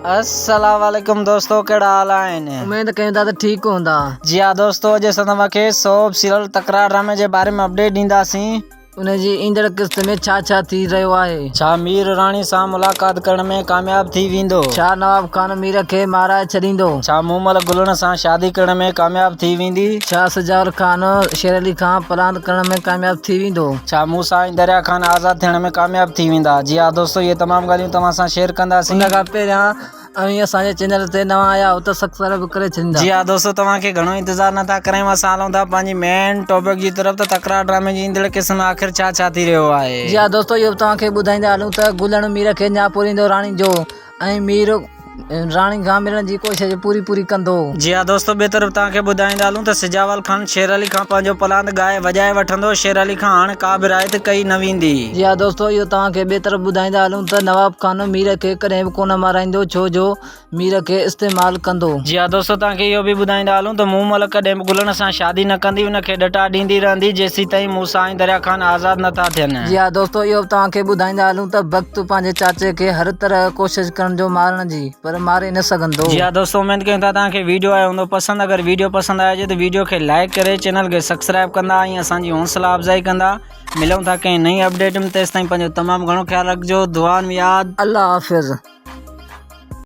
अस्सलाम वालेकुम दोस्तों, केड़ा हाल आहिनि? उम्मीद कयूं था त ठीक हूंदा। जी हाँ दोस्तों, अॼु असां तव्हांखे सोप सीरियल तकरार ड्रामे जे बारे में अपडेट ॾींदासीं। उनजी ईंदड़ किस्त में छा थी रहियो आहे? छा मीर राणी सां मुलाक़ात करण में कामयाब थी वेंदो? छा नवाब खान मीर खे माराए छॾींदो? छा मूमल गुलण सां शादी करण में कामयाब थी वेंदी? छा सजाउल खान शेर अली खां परांद करण में कामयाब थी वेंदो? छा मूसा ऐं दरिया खान आज़ाद थियण में कामयाब थी वेंदा? जी हाँ दोस्तों, ये तमाम ॻाल्हियूं तव्हां सां शेयर कंदासीं। उन खां पहिरियां असांजे चैनल ते नवां आया हो त सब्सक्राइब करे छॾींदा। जी हाँ दोस्तों, तव्हांखे घणो इंतज़ार नथा करियूं, असां हलूं था पंहिंजी मेन टॉपिक जी तरफ़। त तकरार ड्रामे जी ईंदड़ किस्त में आख़िर छा थी रहियो आहे? जी हाँ दोस्तों, इहो तव्हांखे ॿुधाईंदा हलूं त गुलण मीर खे न्याउ पूरींदो राणी जो, ऐं मीर राणी खां मिलण जी कोशिश पूरी कंदो। जी हाँ दोस्तों, ॿिए तरफ़ तव्हांखे ॿुधाईंदा हलूं त सिजावल खान शेर अली खां पंहिंजो पलांद ॻाए वॼाए वठंदो। शेर अली खां हाणे का बि रायत कई न वेंदी। जी हाँ दोस्तों, इहो तव्हांखे ॿिए तरफ़ ॿुधाईंदा हलूं त नवाब खान मीर खे कॾहिं बि कोन माराईंदो, छो जो मीर खे इस्तेमालु कंदो। जी हाँ दोस्तों, तव्हांखे इहो बि ॿुधाईंदा हलूं त मूमल कॾहिं बि गुलण सां शादी न कंदी, उनखे डटा ॾींदी रहंदी जेसीं ताईं मूसा ऐं दरिया खान आज़ाद नथा थियनि। जी हाँ दोस्तों, इहो तव्हांखे ॿुधाईंदा हलूं त भक्त पंहिंजे चाचे खे हर तरह कोशिश करण जो मारण जी, पर मारे न सघंदो। जी हाँ दोस्तों, उम्मीद कयूं था तव्हांखे वीडियो आयो हूंदो पसंदि। अगरि वीडियो पसंदि आयो त वीडियो खे लाइक करे चैनल खे सब्सक्राइब कंदा ऐं असांजी हौसला अफ़ज़ाई कंदा। मिलूं था कंहिं नई अपडेट में, तेसिताईं पंहिंजो तमामु घणो ख्यालु रखिजो। दुआनि में यादि। अल्लाह हाफ़िज़।